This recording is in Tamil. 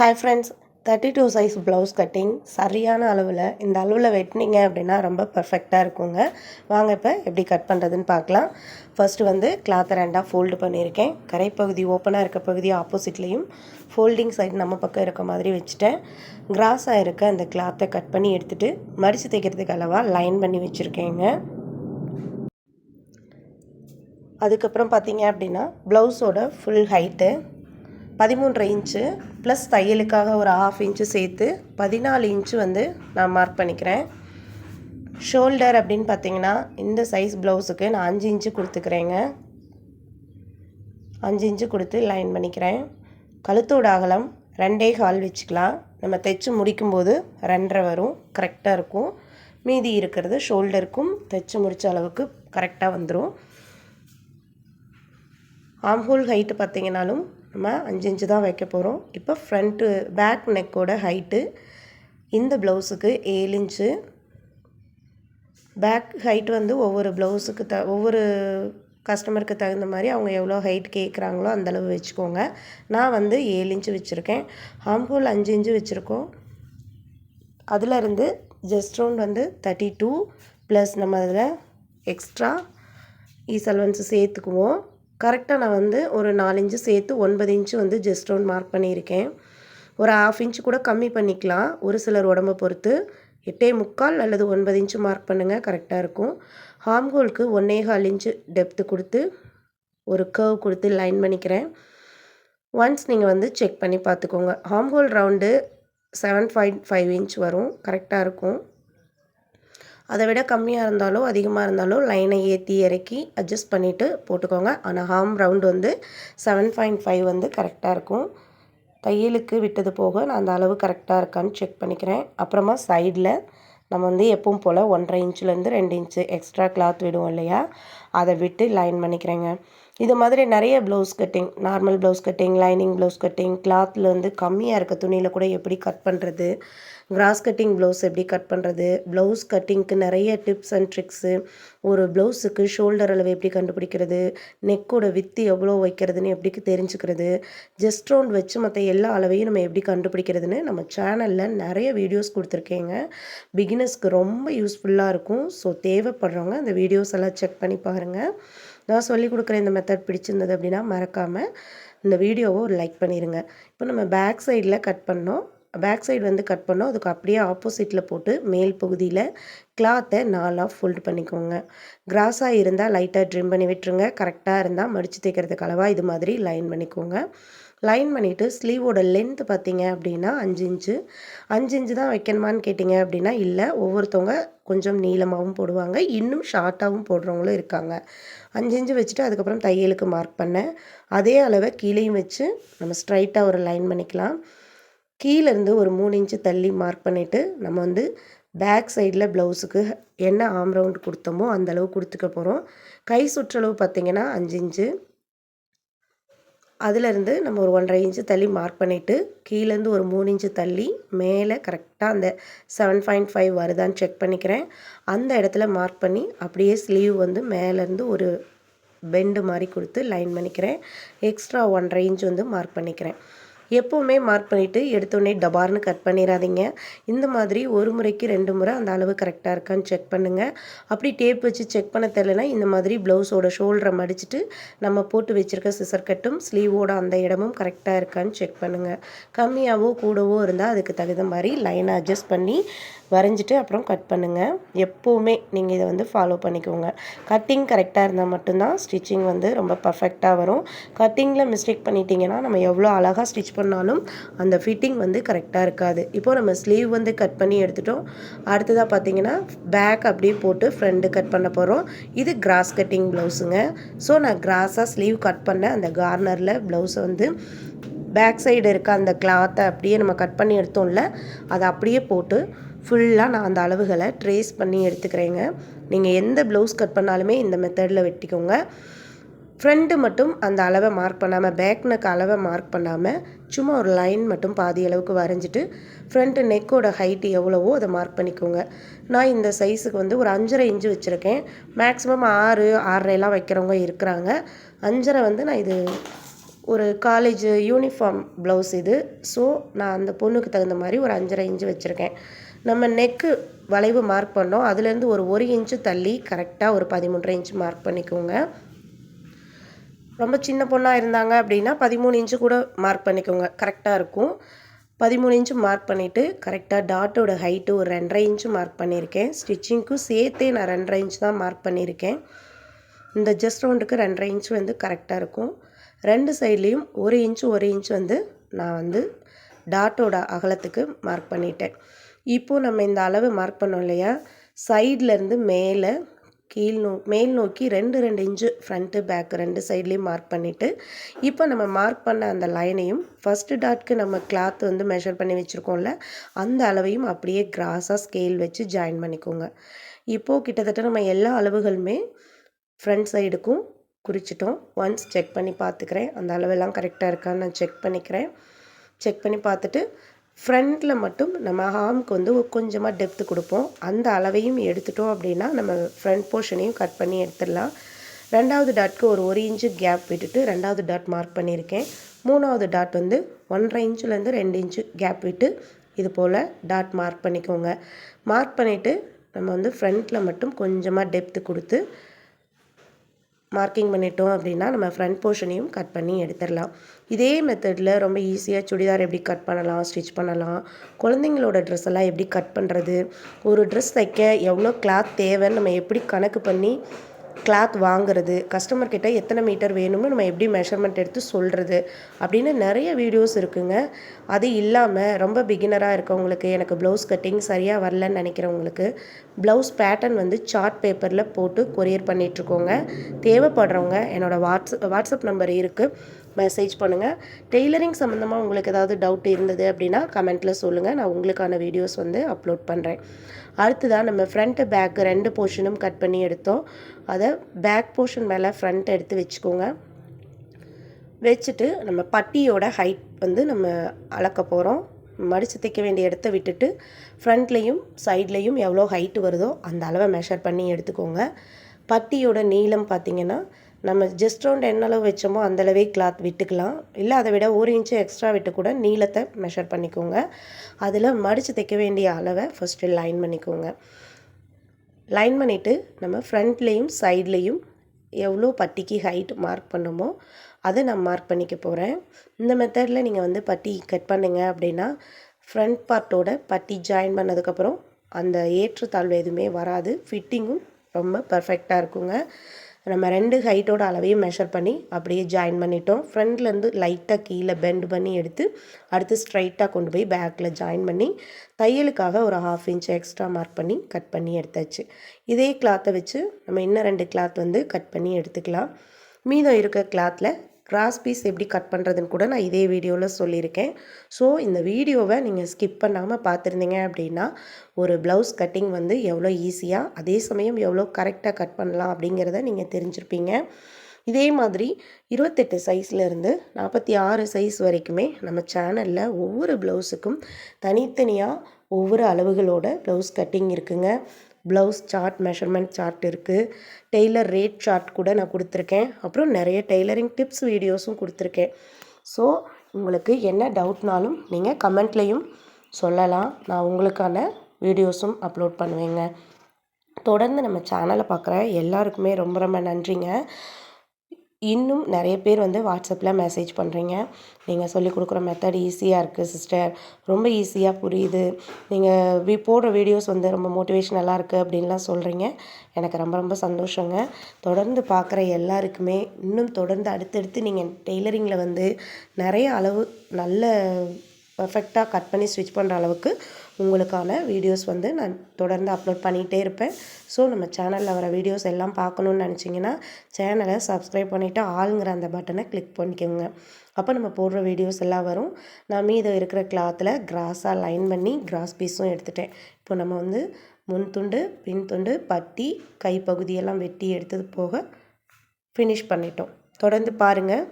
Hi friends, 32 size blouse cutting சரியான அளவில் இந்த அளவில் வெட்டினீங்க அப்படின்னா ரொம்ப பர்ஃபெக்டாக இருக்குங்க. வாங்க இப்போ எப்படி கட் பண்ணுறதுன்னு பார்க்கலாம். ஃபர்ஸ்ட்டு வந்து கிளாத்தை ரெண்டாக ஃபோல்டு பண்ணியிருக்கேன். கரைப்பகுதி ஓப்பனாக இருக்க பகுதி ஆப்போசிட்லேயும் ஃபோல்டிங் சைடு நம்ம பக்கம் இருக்க மாதிரி வச்சுட்டேன். கிராஸாக இருக்க அந்த கிளாத்தை கட் பண்ணி எடுத்துகிட்டு மடித்து தைக்கிறதுக்கு அளவாக லைன் பண்ணி வச்சுருக்கேங்க. அதுக்கப்புறம் பார்த்தீங்க அப்படின்னா ப்ளவுஸோட ஃபுல் ஹைட்டு 13 இன்ச்சு ப்ளஸ் தையலுக்காக ஒரு 1/2 இன்ச்சு சேர்த்து 14 இன்ச்சு வந்து நான் மார்க் பண்ணிக்கிறேன். ஷோல்டர் அப்படின்னு பார்த்தீங்கன்னா இந்த சைஸ் ப்ளவுஸுக்கு நான் 5 இன்ச்சு கொடுத்துக்கிறேங்க. 5 இன்ச்சு கொடுத்து லைன் பண்ணிக்கிறேன். கழுத்தோட அகலம் 2.25 வச்சுக்கலாம். நம்ம தைச்சு முடிக்கும்போது 2.5 வரும், கரெக்டாக இருக்கும். மீதி இருக்கிறது ஷோல்டருக்கும் தைச்சு முடித்த அளவுக்கு கரெக்டாக வந்துடும். ஆம்ஹோல் ஹைட்டு பார்த்தீங்கன்னாலும் நம்ம 5 இன்ச்சு தான் வைக்க போகிறோம். இப்போ ஃப்ரண்ட்டு பேக் நெக்கோட ஹைட்டு இந்த ப்ளவுஸுக்கு 7 இன்ச்சு. பேக் ஹைட் வந்து ஒவ்வொரு ப்ளவுஸுக்கு ஒவ்வொரு கஸ்டமருக்கு தகுந்த மாதிரி அவங்க எவ்வளோ ஹைட் கேட்குறாங்களோ அந்தளவு வச்சுக்கோங்க. நான் வந்து 7 இன்ச்சு வச்சுருக்கேன். ஆம்ஹோல் 5 இன்ச்சு வச்சுருக்கோம். அதிலருந்து ஜஸ்ட் ரவுண்ட் வந்து 32 ப்ளஸ் நம்ம அதில் எக்ஸ்ட்ரா ஈசல்வன்ஸு சேர்த்துக்குவோம். கரெக்டாக நான் வந்து ஒரு 4 இன்ச்சு சேர்த்து 9 இன்ச்சு வந்து ஜஸ்ட் ரவுண்ட் மார்க் பண்ணியிருக்கேன். ஒரு 1/2 இன்ச்சு கூட கம்மி பண்ணிக்கலாம், ஒரு சிலர் உடம்பை பொறுத்து. 8.25 அல்லது 9 இன்ச்சு மார்க் பண்ணுங்கள், கரெக்டாக இருக்கும். ஆம்ஹோலுக்கு 1.25 இன்ச்சு டெப்த்து கொடுத்து ஒரு கர்வ் கொடுத்து லைன் பண்ணிக்கிறேன். ஒன்ஸ் நீங்கள் வந்து செக் பண்ணி பார்த்துக்கோங்க. ஆம்ஹோல் ரவுண்டு 7.5 இன்ச் வரும், கரெக்டாக இருக்கும். அதை விட கம்மியாக இருந்தாலோ அதிகமாக இருந்தாலோ லைனை ஏற்றி இறக்கி அட்ஜஸ்ட் பண்ணிவிட்டு போட்டுக்கோங்க. ஆனால் ஹார்ம் ரவுண்டு வந்து 7.5 வந்து கரெக்டாக இருக்கும். தையலுக்கு விட்டது போக நான் அந்த அளவு கரெக்டாக இருக்கான்னு செக் பண்ணிக்கிறேன். அப்புறமா சைடில் நம்ம வந்து எப்பவும் போல் 1.5 இன்ச்சுலேருந்து 2 இன்ச்சு எக்ஸ்ட்ரா கிளாத் விடுவோம் இல்லையா, அதை விட்டு லைன் பண்ணிக்கிறேங்க. இது மாதிரி நிறைய blouse cutting, normal blouse cutting, lining blouse cutting, கிளாத்தில் வந்து கம்மியாக இருக்க துணியில் கூட எப்படி கட் பண்ணுறது, கிராஸ் கட்டிங் ப்ளவுஸ் எப்படி கட் பண்ணுறது, ப்ளவுஸ் கட்டிங்க்கு நிறைய டிப்ஸ் அண்ட் ட்ரிக்ஸு, ஒரு ப்ளவுஸுக்கு ஷோல்டர் அளவு எப்படி கண்டுபிடிக்கிறது, நெக்கோட வித்து எவ்வளோ வைக்கிறதுன்னு எப்படி தெரிஞ்சுக்கிறது, ஜஸ்ட் ரவுண்ட் வச்சு மற்ற எல்லா அளவையும் நம்ம எப்படி கண்டுபிடிக்கிறதுன்னு நம்ம சேனலில் நிறைய வீடியோஸ் கொடுத்துருக்கேங்க. பிகினர்ஸ்க்கு ரொம்ப யூஸ்ஃபுல்லாக இருக்கும். ஸோ தேவைப்படுறவங்க அந்த வீடியோஸ் எல்லாம் செக் பண்ணி பாருங்கள். நான் சொல்லிக் கொடுக்குற இந்த மெத்தட் பிடிச்சிருந்தது அப்படின்னா மறக்காமல் இந்த வீடியோவை ஒரு லைக் பண்ணிடுங்க. இப்போ நம்ம பேக் சைடில் கட் பண்ணோம். பேக் சைடு வந்து கட் பண்ணோம், அதுக்கு அப்படியே ஆப்போசிட்டில் போட்டு மேல் பகுதியில் கிளாத்தை 4ஆக ஃபோல்டு பண்ணிக்கோங்க. கிராஸாக இருந்தால் லைட்டாக ட்ரிம் பண்ணி விட்டுருங்க. கரெக்டாக இருந்தால் மடித்து தைக்கிறதுக்கு அளவாக இது மாதிரி லைன் பண்ணிக்கோங்க. லைன் பண்ணிவிட்டு ஸ்லீவோட லென்த்து பார்த்தீங்க அப்படின்னா 5 இன்ச்சு. 5 இன்ச்சு தான் வைக்கணுமான்னு கேட்டிங்க அப்படின்னா இல்லை, ஒவ்வொருத்தவங்க கொஞ்சம் நீளமாகவும் போடுவாங்க, இன்னும் ஷார்ட்டாகவும் போடுறவங்களும் இருக்காங்க. 5 இன்ச்சு வச்சுட்டு அதுக்கப்புறம் தையலுக்கு மார்க் பண்ணேன். அதே அளவை கீழேயும் வச்சு நம்ம ஸ்ட்ரைட்டாக ஒரு லைன் பண்ணிக்கலாம். கீழேருந்து ஒரு 3 இன்ச்சு தள்ளி மார்க் பண்ணிவிட்டு நம்ம வந்து பேக் சைடில் ப்ளவுஸுக்கு என்ன ஆம் ரவுண்ட் கொடுத்தோமோ அந்தளவு கொடுத்துக்க போகிறோம். கை சுற்றளவு பார்த்திங்கன்னா 5 இன்ச்சு. அதிலேருந்து நம்ம ஒரு 1.5 இன்ச்சு தள்ளி மார்க் பண்ணிவிட்டு கீழேருந்து ஒரு 3 இன்ச்சு தள்ளி மேலே கரெக்டாக அந்த 7.5 வருதான்னு செக் பண்ணிக்கிறேன். அந்த இடத்துல மார்க் பண்ணி அப்படியே ஸ்லீவ் வந்து மேலேருந்து ஒரு பெண்டு மாதிரி கொடுத்து லைன் பண்ணிக்கிறேன். எக்ஸ்ட்ரா 1.5 இன்ச் வந்து மார்க் பண்ணிக்கிறேன். எப்போவுமே மார்க் பண்ணிவிட்டு எடுத்தோடனே டபார்னு கட் பண்ணிடாதீங்க. இந்த மாதிரி ஒரு முறைக்கு 2 முறை அந்த அளவு கரெக்டாக இருக்கான்னு செக் பண்ணுங்கள். அப்படி டேப் வச்சு செக் பண்ண தெரியலனா இந்த மாதிரி ப்ளவுஸோட ஷோல்டரை மடிச்சுட்டு நம்ம போட்டு வச்சுருக்க சிசர் கட்டும் ஸ்லீவோட அந்த இடமும் கரெக்டாக இருக்கான்னு செக் பண்ணுங்கள். கம்மியாகவோ கூடவோ இருந்தால் அதுக்கு தகுந்த மாதிரி லைனை அட்ஜஸ்ட் பண்ணி வரைஞ்சிட்டு அப்புறம் கட் பண்ணுங்கள். எப்போவுமே நீங்கள் இதை வந்து ஃபாலோ பண்ணிக்கோங்க. கட்டிங் கரெக்டாக இருந்தால் மட்டும்தான் ஸ்டிச்சிங் வந்து ரொம்ப பர்ஃபெக்டாக வரும். கட்டிங்கில் மிஸ்டேக் பண்ணிட்டீங்கன்னா நம்ம எவ்வளோ அழகாக ஸ்டிச் பண்ணாலும் அந்த ஃபிட்டிங் வந்து கரெக்டாக இருக்காது. இப்போது நம்ம ஸ்லீவ் வந்து கட் பண்ணி எடுத்துட்டோம். அடுத்ததாக பார்த்தீங்கன்னா பேக் அப்படியே போட்டு ஃப்ரண்ட்டு கட் பண்ண போகிறோம். இது கிராஸ் கட்டிங் ப்ளவுஸுங்க. ஸோ நான் கிராஸாக ஸ்லீவ் கட் பண்ண அந்த கார்னரில் ப்ளவுஸை வந்து பேக் சைடு இருக்க அந்த கிளாத்தை அப்படியே நம்ம கட் பண்ணி எடுத்தோம்ல, அதை அப்படியே போட்டு ஃபுல்லாக நான் அந்த அளவுகளை ட்ரேஸ் பண்ணி எடுத்துக்கிறேங்க. நீங்கள் எந்த ப்ளவுஸ் கட் பண்ணாலுமே இந்த மெத்தடில் வெட்டிக்கோங்க. ஃப்ரண்ட்டு மட்டும் அந்த அளவை மார்க் பண்ணாமல், பேக் நெக் அளவை மார்க் பண்ணாமல் சும்மா ஒரு லைன் மட்டும் பாதி அளவுக்கு வரைஞ்சிட்டு ஃப்ரண்ட்டு நெக்கோட ஹைட்டு எவ்வளவோ அதை மார்க் பண்ணிக்கோங்க. நான் இந்த சைஸுக்கு வந்து ஒரு 5.5 இன்ச்சு வச்சுருக்கேன். மேக்ஸிமம் 6, 6.5 வைக்கிறவங்க இருக்கிறாங்க. 5.5 வந்து நான் இது ஒரு காலேஜ் யூனிஃபார்ம் ப்ளவுஸ் இது. ஸோ நான் அந்த பொண்ணுக்கு தகுந்த மாதிரி ஒரு 5.5 இன்ச்சு வச்சுருக்கேன். நம்ம நெக்கு வளைவு மார்க் பண்ணோம், அதுலேருந்து ஒரு 1 இன்ச்சு தள்ளி கரெக்டாக ஒரு 13.5 இன்ச்சு மார்க் பண்ணிக்கோங்க. ரொம்ப சின்ன பொண்ணாக இருந்தாங்க அப்படின்னா 13 இன்ச்சு கூட மார்க் பண்ணிக்கோங்க, கரெக்டாக இருக்கும். 13 இன்ச்சு மார்க் பண்ணிவிட்டு கரெக்டாக டாட்டோட ஹைட்டு ஒரு 2.5 இன்ச்சு மார்க் பண்ணியிருக்கேன். ஸ்டிச்சிங்க்கும் சேர்த்தே நான் 2.5 இன்ச் தான் மார்க் பண்ணியிருக்கேன். இந்த ஜஸ்ட் ரவுண்டுக்கு 2.5 இன்ச் வந்து கரெக்டாக இருக்கும். 2 சைட்லேயும் 1 இன்ச் வந்து நான் வந்து டாட்டோட அகலத்துக்கு மார்க் பண்ணிட்டேன். இப்போது நம்ம இந்த அளவு மார்க் பண்ணோம் இல்லையா, சைட்லேருந்து மேலே மேல் நோக்கி 2 இன்ச்சு ஃப்ரண்ட்டு பேக் 2 சைட்லேயும் மார்க் பண்ணிவிட்டு, இப்போ நம்ம மார்க் பண்ண அந்த லைனையும் ஃபஸ்ட்டு டாட்க்கு நம்ம கிளாத் வந்து மெஷர் பண்ணி வச்சுருக்கோம்ல, அந்த அளவையும் அப்படியே கிராஸாக ஸ்கேல் வச்சு ஜாயின் பண்ணிக்கோங்க. இப்போது கிட்டத்தட்ட நம்ம எல்லா அளவுகளுமே ஃப்ரண்ட் சைடுக்கும் குறிச்சிட்டோம். ஒன்ஸ் செக் பண்ணி பார்த்துக்கிறேன், அந்த அளவெல்லாம் கரெக்டாக இருக்கான்னு நான் செக் பண்ணிக்கிறேன். செக் பண்ணி பார்த்துட்டு ஃப்ரண்ட்டில் மட்டும் நம்ம ஆர்முக்கு வந்து கொஞ்சமாக டெப்த்து கொடுப்போம். அந்த அளவையும் எடுத்துட்டோம் அப்படின்னா நம்ம ஃப்ரண்ட் போர்ஷனையும் கட் பண்ணி எடுத்துடலாம். 2வது டாட்க்கு ஒரு 1 இன்ச்சு கேப் விட்டுட்டு 2வது டாட் மார்க் பண்ணியிருக்கேன். 3வது டாட் வந்து 1.5 இன்ச்சுலேருந்து 2 இன்ச்சு கேப் விட்டு இது போல் டாட் மார்க் பண்ணிக்கோங்க. மார்க் பண்ணிவிட்டு நம்ம வந்து ஃப்ரண்ட்டில் மட்டும் கொஞ்சமாக டெப்த்து கொடுத்து மார்க்கிங் பண்ணிட்டோம் அப்படின்னா நம்ம ஃப்ரண்ட் போர்ஷனையும் கட் பண்ணி எடுத்துடலாம். இதே மெத்தடில் ரொம்ப ஈஸியாக சுடிதார் எப்படி கட் பண்ணலாம், ஸ்டிச் பண்ணலாம், குழந்தைங்களோட ட்ரெஸ் எல்லாம் எப்படி கட் பண்ணுறது, ஒரு ட்ரெஸ் தைக்க எவ்வளோ கிளாத் தேவைன்னு நம்ம எப்படி கணக்கு பண்ணி கிளாத் வாங்குறது, கஸ்டமர்கிட்ட எத்தனை மீட்டர் வேணும்னு நம்ம எப்படி மெஷர்மெண்ட் எடுத்து சொல்கிறது அப்படின்னு நிறைய வீடியோஸ் இருக்குங்க. அது இல்லாமல் ரொம்ப பிகினராக இருக்கவங்களுக்கு, எனக்கு ப்ளவுஸ் கட்டிங் சரியாக வரலன்னு நினைக்கிறவங்களுக்கு ப்ளவுஸ் பேட்டர்ன் வந்து சார்ட் பேப்பரில் போட்டு கொரியர் பண்ணிகிட்ருக்கோங்க. தேவைப்படுறவங்க என்னோடய வாட்ஸ்அப் நம்பர் இருக்குது, மெசேஜ் பண்ணுங்கள். டெய்லரிங் சம்மந்தமாக உங்களுக்கு ஏதாவது டவுட் இருந்தது அப்படின்னா கமெண்ட்டில் சொல்லுங்கள், நான் உங்களுக்கான வீடியோஸ் வந்து அப்லோட் பண்ணுறேன். அடுத்ததாக நம்ம ஃப்ரண்ட்டு பேக்கு 2 போர்ஷனும் கட் பண்ணி எடுத்தோம். அதை பேக் போர்ஷன் மேலே ஃப்ரண்ட் எடுத்து வச்சுக்கோங்க. வச்சுட்டு நம்ம பட்டியோட ஹைட் வந்து நம்ம அளக்க போகிறோம். மடித்து தைக்க வேண்டிய இடத்த விட்டுட்டு ஃப்ரண்ட்லேயும் சைட்லேயும் எவ்வளோ ஹைட்டு வருதோ அந்த அளவை மெஷர் பண்ணி எடுத்துக்கோங்க. பட்டியோட நீளம் பார்த்திங்கன்னா நம்ம ஜஸ்ட் ரவுண்ட் என்ன அளவு வச்சோமோ அந்தளவே கிளாத் விட்டுக்கலாம், இல்லை அதை விட 1 இன்ச்சு எக்ஸ்ட்ரா விட்டு கூட நீளத்தை மெஷர் பண்ணிக்கோங்க. அதில் மடித்து தைக்க வேண்டிய அளவை ஃபஸ்ட்டு லைன் பண்ணிக்கோங்க. லைன் பண்ணிவிட்டு நம்ம ஃப்ரண்ட்லேயும் சைட்லேயும் எவ்வளோ பட்டிக்கு ஹைட் மார்க் பண்ணோமோ அதை நான் மார்க் பண்ணிக்க போகிறேன். இந்த மெத்தடில் நீங்கள் வந்து பட்டி கட் பண்ணுங்க அப்படின்னா ஃப்ரண்ட் பார்ட்டோட பட்டி ஜாயின் பண்ணதுக்கப்புறம் அந்த ஏற்றத்தாழ்வு எதுவுமே வராது, ஃபிட்டிங்கும் ரொம்ப பர்ஃபெக்டாக இருக்குங்க. நம்ம 2 ஹைட்டோட அளவையும் மெஷர் பண்ணி அப்படியே ஜாயின் பண்ணிட்டோம். ஃப்ரண்ட்லேருந்து லைட்டாக கீழே பெண்ட் பண்ணி எடுத்து அடுத்து ஸ்ட்ரைட்டாக கொண்டு போய் பேக்கில் ஜாயின் பண்ணி தையலுக்காக ஒரு 1/2 இன்ச் எக்ஸ்ட்ரா மார்க் பண்ணி கட் பண்ணி எடுத்தாச்சு. இதே கிளாத்தை வச்சு நம்ம இன்னும் 2 கிளாத் வந்து கட் பண்ணி எடுத்துக்கலாம். மீதம் இருக்க கிளாத்தில் கிராஸ் பீஸ் எப்படி கட் பண்ணுறதுன்னு கூட நான் இதே வீடியோவில் சொல்லியிருக்கேன். ஸோ இந்த வீடியோவை நீங்கள் ஸ்கிப் பண்ணாமல் பார்த்துருந்தீங்க அப்படின்னா ஒரு ப்ளவுஸ் கட்டிங் வந்து எவ்வளோ ஈஸியாக அதே சமயம் எவ்வளோ கரெக்டாக கட் பண்ணலாம் அப்படிங்கிறத நீங்கள் தெரிஞ்சிருப்பீங்க. இதே மாதிரி 28 சைஸ்லேருந்து 46 சைஸ் வரைக்குமே நம்ம சேனலில் ஒவ்வொரு ப்ளவுஸுக்கும் தனித்தனியாக ஒவ்வொரு அளவுகளோட ப்ளவுஸ் கட்டிங் இருக்குங்க. ப்ளவுஸ் சார்ட், மெஷர்மெண்ட் சார்ட் இருக்குது, டெய்லர் ரேட் சார்ட் கூட நான் கொடுத்துருக்கேன். அப்புறம் நிறைய டெய்லரிங் டிப்ஸ் வீடியோஸும் கொடுத்துருக்கேன். ஸோ உங்களுக்கு என்ன டவுட்னாலும் நீங்கள் கமெண்ட்லேயும் சொல்லலாம், நான் உங்களுக்கான வீடியோஸும் அப்லோட் பண்ணுவேங்க. தொடர்ந்து நம்ம சேனலை பார்க்குற எல்லாருக்குமே ரொம்ப ரொம்ப நன்றிங்க. இன்னும் நிறைய பேர் வந்து வாட்ஸ்அப்பில் மெசேஜ் பண்ணுறீங்க, நீங்கள் சொல்லிக் கொடுக்குற மெத்தட் ஈஸியாக இருக்குது சிஸ்டர், ரொம்ப ஈஸியாக புரியுது, நீங்கள் போடுற வீடியோஸ் வந்து ரொம்ப மோட்டிவேஷ்னலாக இருக்குது அப்படின்லாம் சொல்கிறீங்க. எனக்கு ரொம்ப ரொம்ப சந்தோஷங்க. தொடர்ந்து பார்க்குற எல்லாருக்குமே இன்னும் தொடர்ந்து அடுத்தடுத்து நீங்கள் டெய்லரிங்கில் வந்து நிறைய அளவு நல்ல பர்ஃபெக்டாக கட் பண்ணி ஸ்டிச் பண்ணுற அளவுக்கு உங்களுக்கான வீடியோஸ் வந்து நான் தொடர்ந்து அப்லோட் பண்ணிகிட்டே இருப்பேன். ஸோ நம்ம சேனலில் வர வீடியோஸ் எல்லாம் பார்க்கணுன்னு நினச்சிங்கன்னா சேனலை சப்ஸ்கிரைப் பண்ணிவிட்டு ஆளுங்கிற அந்த பட்டனை கிளிக் பண்ணிக்கோங்க. அப்போ நம்ம போடுற வீடியோஸ் எல்லாம் வரும். நான் மீதம் இருக்கிற கிளாத்தில் கிராஸாக லைன் பண்ணி கிராஸ் பீஸும் எடுத்துட்டேன். இப்போ நம்ம வந்து முன் துண்டு, பின் துண்டு, பட்டி, கைப்பகுதியெல்லாம் வெட்டி எடுத்தது போக ஃபினிஷ் பண்ணிட்டோம். தொடர்ந்து பாருங்கள்.